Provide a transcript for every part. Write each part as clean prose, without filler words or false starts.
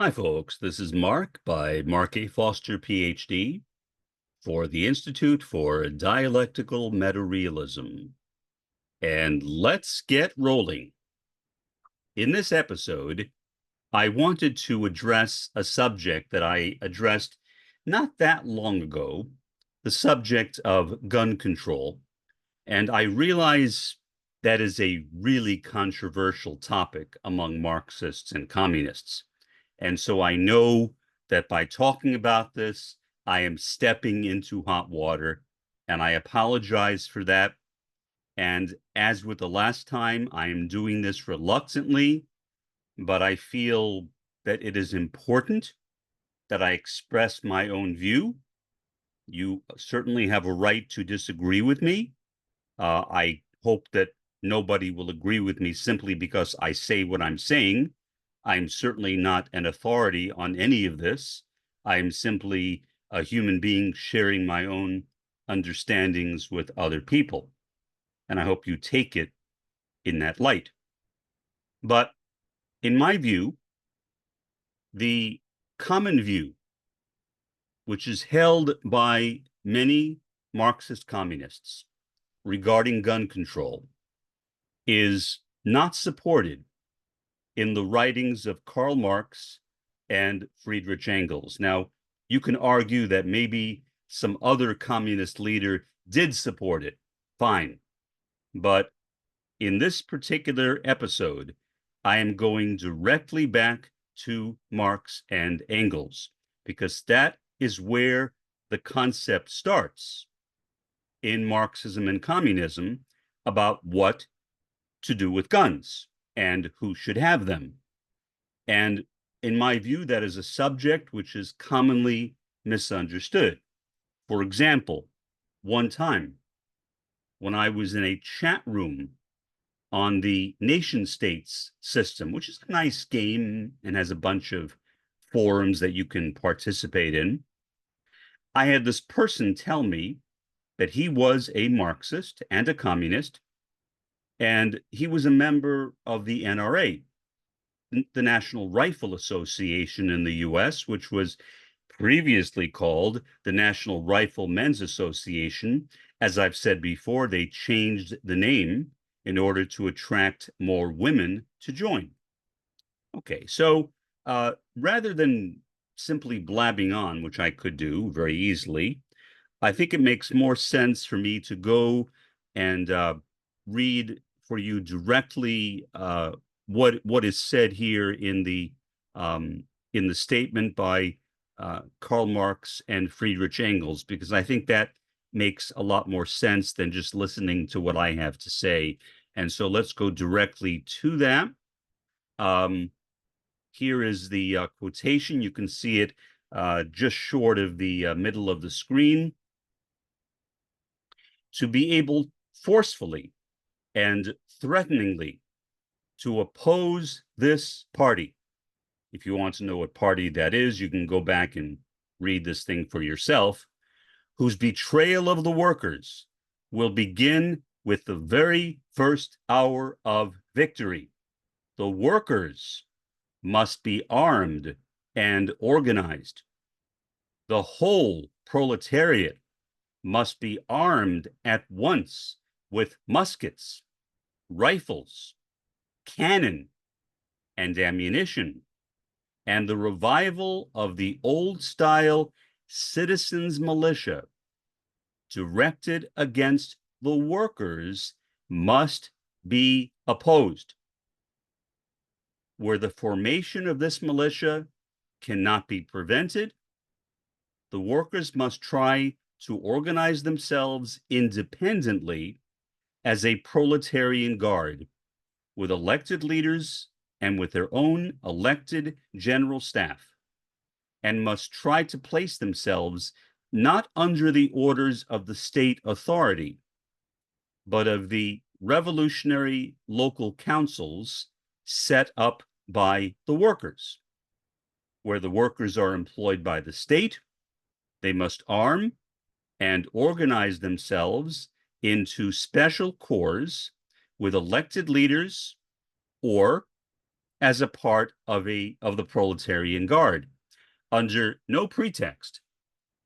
Hi, folks. This is Mark by Mark A. Foster, Ph.D., for the Institute for Dialectical Meta-Realism. And let's get rolling. In this episode, I wanted to address a subject that I addressed not that long ago, the subject of gun control. And I realize that is a really controversial topic among Marxists and communists. And so I know that by talking about this, I am stepping into hot water, and I apologize for that. And as with the last time, I am doing this reluctantly, but I feel that it is important that I express my own view. You certainly have a right to disagree with me. I hope that nobody will agree with me simply because I say what I'm saying. I'm certainly not an authority on any of this. I'm simply a human being sharing my own understandings with other people. And I hope you take it in that light. But in my view, the common view, which is held by many Marxist communists regarding gun control, is not supported in the writings of Karl Marx and Friedrich Engels. Now, you can argue that maybe some other communist leader did support it. Fine. But in this particular episode, I am going directly back to Marx and Engels, because that is where the concept starts in Marxism and communism about what to do with guns and who should have them. And in my view, that is a subject which is commonly misunderstood. For example, one time when I was in a chat room on the nation states system, which is a nice game and has a bunch of forums that you can participate in, I had this person tell me that he was a Marxist and a communist, and he was a member of the NRA, the National Rifle Association in the US, which was previously called the National Riflemen's Association. As I've said before, they changed the name in order to attract more women to join. Okay, so rather than simply blabbing on, which I could do very easily, I think it makes more sense for me to go and read for you directly what is said here in the statement by Karl Marx and Friedrich Engels, because I think that makes a lot more sense than just listening to what I have to say. And so let's go directly to that. Here is the quotation. You can see it just short of the middle of the screen. To be able forcefully and threateningly to oppose this party. If you want to know what party that is, you can go back and read this thing for yourself, whose betrayal of the workers will begin with the very first hour of victory. The workers must be armed and organized. The whole proletariat must be armed at once with muskets, rifles, cannon, and ammunition, and the revival of the old-style citizens' militia directed against the workers must be opposed. Where the formation of this militia cannot be prevented, the workers must try to organize themselves independently as a proletarian guard with elected leaders and with their own elected general staff, and must try to place themselves not under the orders of the state authority, but of the revolutionary local councils set up by the workers. Where the workers are employed by the state, they must arm and organize themselves into special corps with elected leaders, or, as a part of the proletarian guard. Under no pretext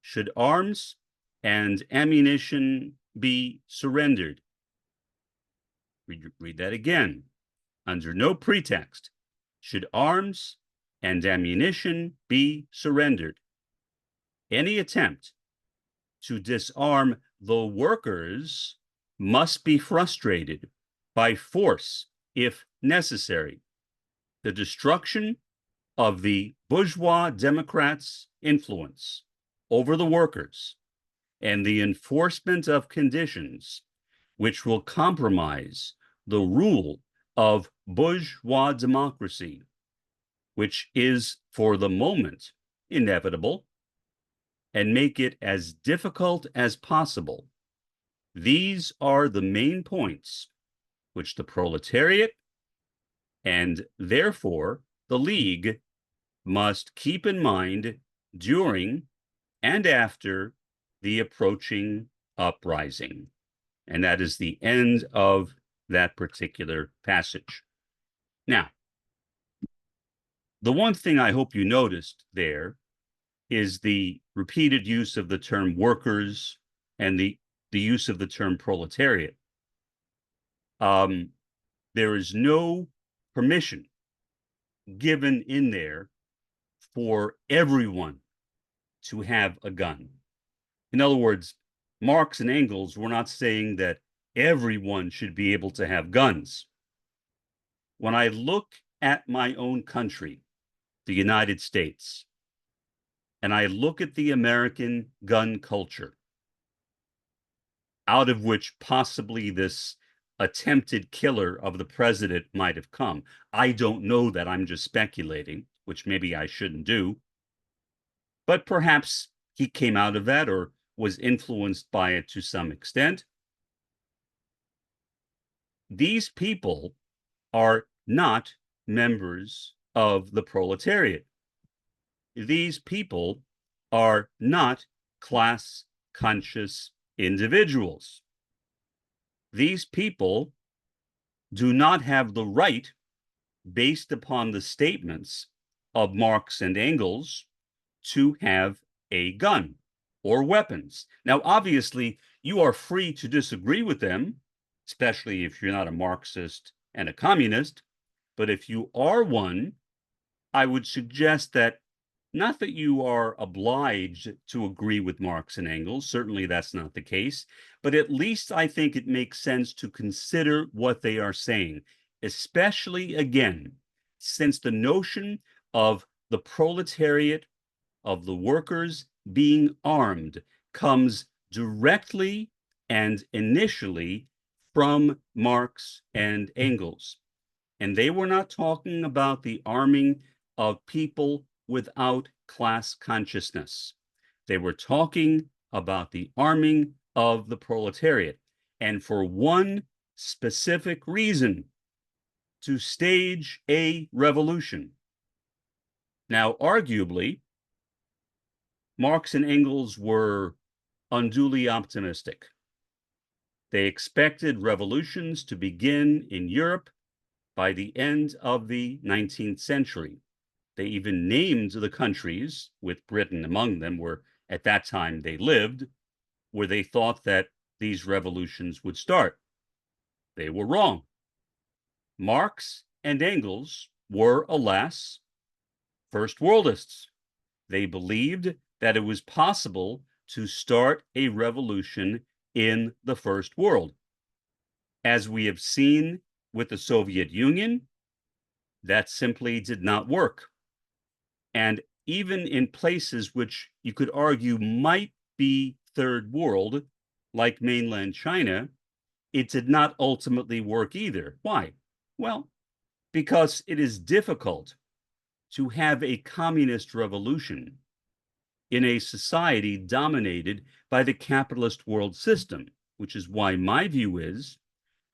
should arms and ammunition be surrendered. Read that again. Under no pretext should arms and ammunition be surrendered. Any attempt to disarm the workers must be frustrated by force if necessary. The destruction of the bourgeois democrats' influence over the workers and the enforcement of conditions which will compromise the rule of bourgeois democracy, which is for the moment inevitable, and make it as difficult as possible. These are the main points which the proletariat and therefore the League must keep in mind during and after the approaching uprising. And that is the end of that particular passage. Now, the one thing I hope you noticed there is the repeated use of the term workers and the use of the term proletariat. There is no permission given in there for everyone to have a gun. In other words, Marx and Engels were not saying that everyone should be able to have guns. When I look at my own country, the United States, and I look at the American gun culture, out of which possibly this attempted killer of the president might have come. I don't know that, I'm just speculating, which maybe I shouldn't do. But perhaps he came out of that or was influenced by it to some extent. These people are not members of the proletariat. These people are not class-conscious individuals. These people do not have the right, based upon the statements of Marx and Engels, to have a gun or weapons. Now, obviously, you are free to disagree with them, especially if you're not a Marxist and a communist. But if you are one, I would suggest that not that you are obliged to agree with Marx and Engels, certainly that's not the case, but at least I think it makes sense to consider what they are saying, especially, again, since the notion of the proletariat, of the workers being armed, comes directly and initially from Marx and Engels. And they were not talking about the arming of people without class consciousness. They were talking about the arming of the proletariat, and for one specific reason: to stage a revolution. Now, arguably, Marx and Engels were unduly optimistic. They expected revolutions to begin in Europe by the end of the 19th century. They even named the countries, with Britain among them, where at that time they lived, where they thought that these revolutions would start. They were wrong. Marx and Engels were, alas, first worldists. They believed that it was possible to start a revolution in the first world. As we have seen with the Soviet Union, that simply did not work. And even in places which you could argue might be third world, like mainland China, it did not ultimately work either. Why? Well, because it is difficult to have a communist revolution in a society dominated by the capitalist world system, which is why my view is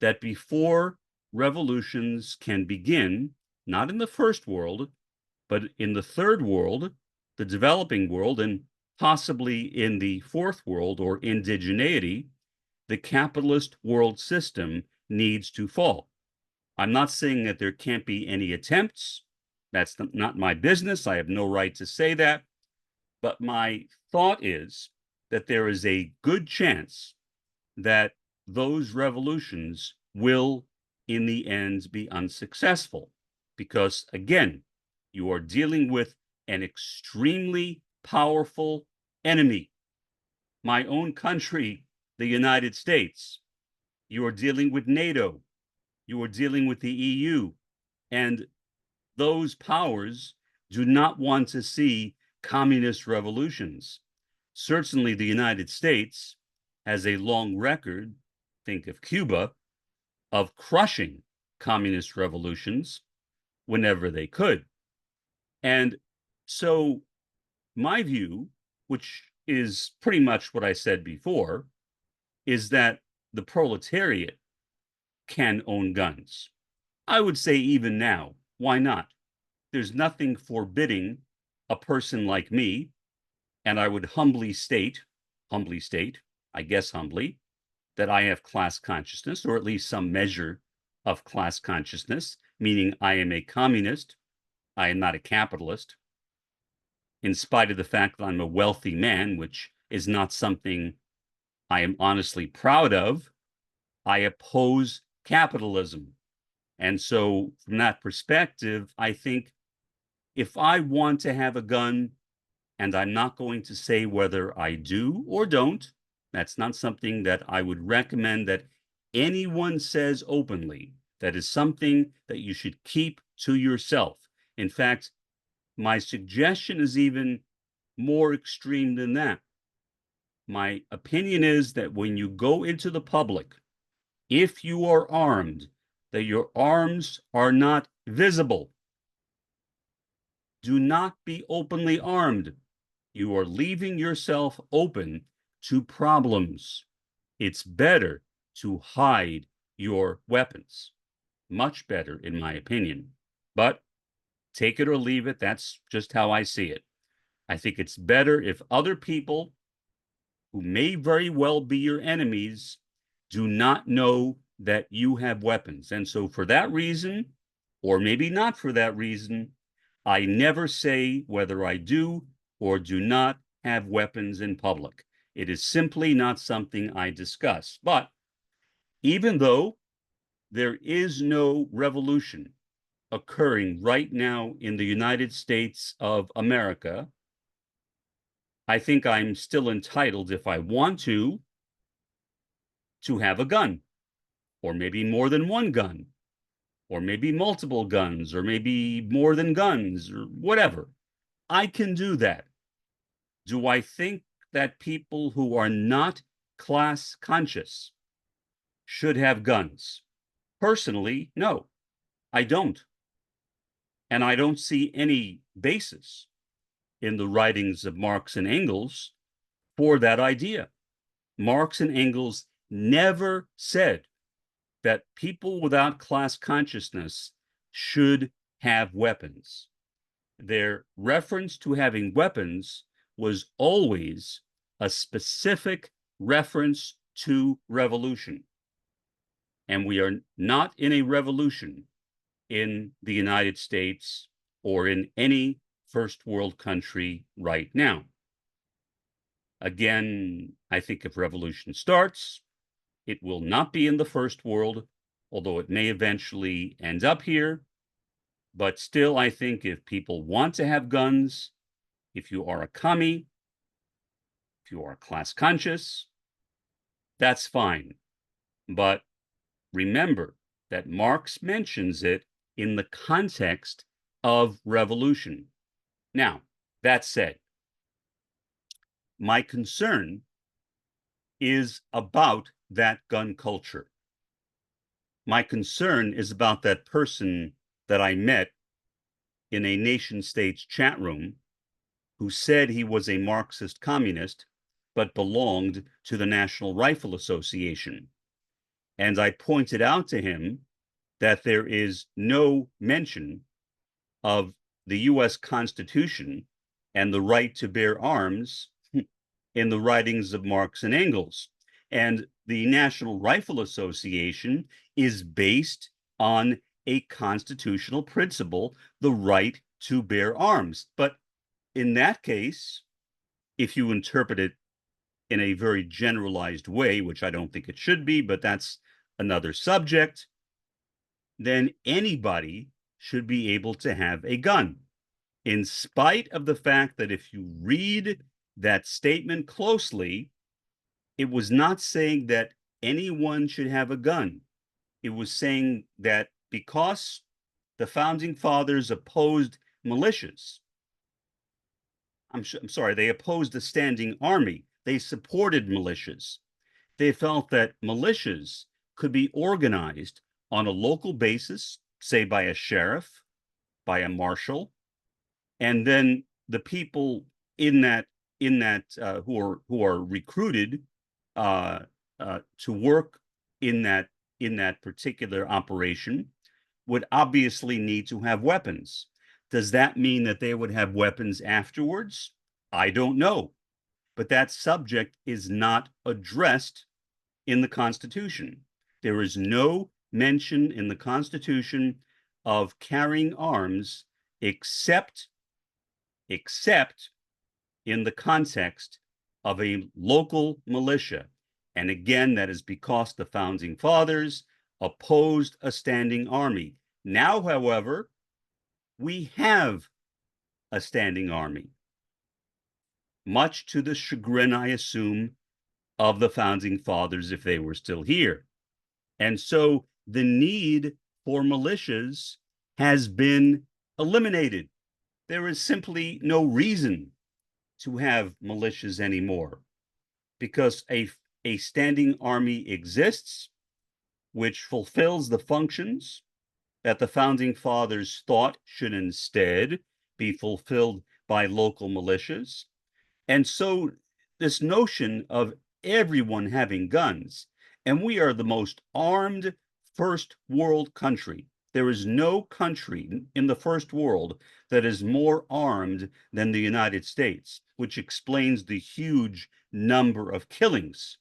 that before revolutions can begin, not in the first world, but in the third world, the developing world, and possibly in the fourth world or indigeneity, the capitalist world system needs to fall. I'm not saying that there can't be any attempts. That's not my business. I have no right to say that. But my thought is that there is a good chance that those revolutions will, in the end, be unsuccessful. Because, again, you are dealing with an extremely powerful enemy. My own country, the United States. You are dealing with NATO. You are dealing with the EU. And those powers do not want to see communist revolutions. Certainly, the United States has a long record, think of Cuba, of crushing communist revolutions whenever they could. And so, my view, which is pretty much what I said before, is that the proletariat can own guns. I would say even now, why not? There's nothing forbidding a person like me, and I would humbly state, I guess humbly, that I have class consciousness, or at least some measure of class consciousness, meaning I am a communist, I am not a capitalist, in spite of the fact that I'm a wealthy man, which is not something I am honestly proud of. I oppose capitalism. And so, from that perspective, I think if I want to have a gun, and I'm not going to say whether I do or don't, that's not something that I would recommend that anyone says openly. That is something that you should keep to yourself. In fact, my suggestion is even more extreme than that. My opinion is that when you go into the public, if you are armed, that your arms are not visible. Do not be openly armed. You are leaving yourself open to problems. It's better to hide your weapons. Much better, in my opinion. But take it or leave it. That's just how I see it. I think it's better if other people who may very well be your enemies do not know that you have weapons. And so for that reason, or maybe not for that reason, I never say whether I do or do not have weapons in public. It is simply not something I discuss. But even though there is no revolution occurring right now in the United States of America, I think I'm still entitled, if I want to have a gun, or maybe more than one gun, or maybe multiple guns, or maybe more than guns, or whatever. I can do that. Do I think that people who are not class conscious should have guns? Personally, no, I don't. And I don't see any basis in the writings of Marx and Engels for that idea. Marx and Engels never said that people without class consciousness should have weapons. Their reference to having weapons was always a specific reference to revolution. And we are not in a revolution in the United States or in any first world country right now. Again, I think if revolution starts, it will not be in the first world, although it may eventually end up here. But still, I think if people want to have guns, if you are a commie, if you are class conscious, that's fine. But remember that Marx mentions it in the context of revolution. Now, that said, my concern is about that gun culture. My concern is about that person that I met in a nation-state's chat room who said he was a Marxist communist, but belonged to the National Rifle Association. And I pointed out to him that there is no mention of the US Constitution and the right to bear arms in the writings of Marx and Engels. And the National Rifle Association is based on a constitutional principle, the right to bear arms. But in that case, if you interpret it in a very generalized way, which I don't think it should be, but that's another subject, then anybody should be able to have a gun, in spite of the fact that if you read that statement closely, it was not saying that anyone should have a gun. It was saying that because the founding fathers opposed militias, I'm sorry, they opposed a standing army. They supported militias. They felt that militias could be organized on a local basis, say by a sheriff, by a marshal, and then the people in that who are recruited uh, to work in that particular operation would obviously need to have weapons. Does that mean that they would have weapons afterwards? I don't know. But that subject is not addressed in the Constitution. There is no mention in the Constitution of carrying arms except in the context of a local militia. And again, that is because the founding fathers opposed a standing army. Now, however, we have a standing army, much to the chagrin, I assume, of the founding fathers if they were still here. And so the need for militias has been eliminated. There is simply no reason to have militias anymore because a standing army exists which fulfills the functions that the founding fathers thought should instead be fulfilled by local militias. And so this notion of everyone having guns, and we are the most armed first world country. There is no country in the first world that is more armed than the United States, which explains the huge number of killings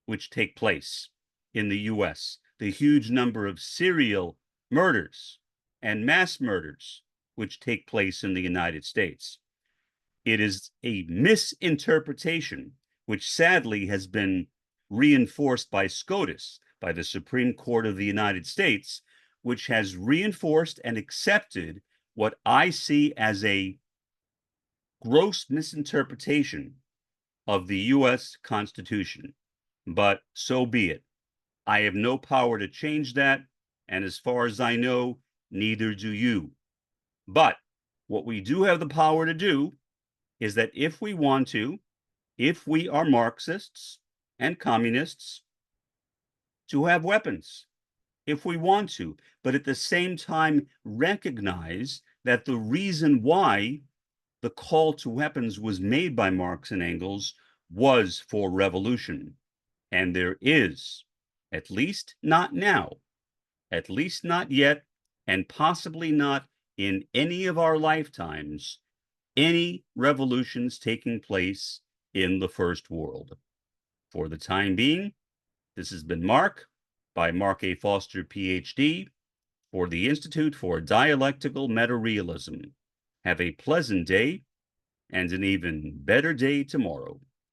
which take place in the US, the huge number of serial murders and mass murders which take place in the United States. It is a misinterpretation, which sadly has been reinforced by SCOTUS, by the Supreme Court of the United States, which has reinforced and accepted what I see as a gross misinterpretation of the US Constitution. But so be it. I have no power to change that, and as far as I know, neither do you. But what we do have the power to do is that if we want to, if we are Marxists and communists, to have weapons, if we want to, but at the same time recognize that the reason why the call to weapons was made by Marx and Engels was for revolution. And there is, at least not now, at least not yet, and possibly not in any of our lifetimes, any revolutions taking place in the first world. For the time being, this has been Mark by Mark A. Foster, Ph.D., for the Institute for Dialectical Meta-Realism. Have a pleasant day and an even better day tomorrow.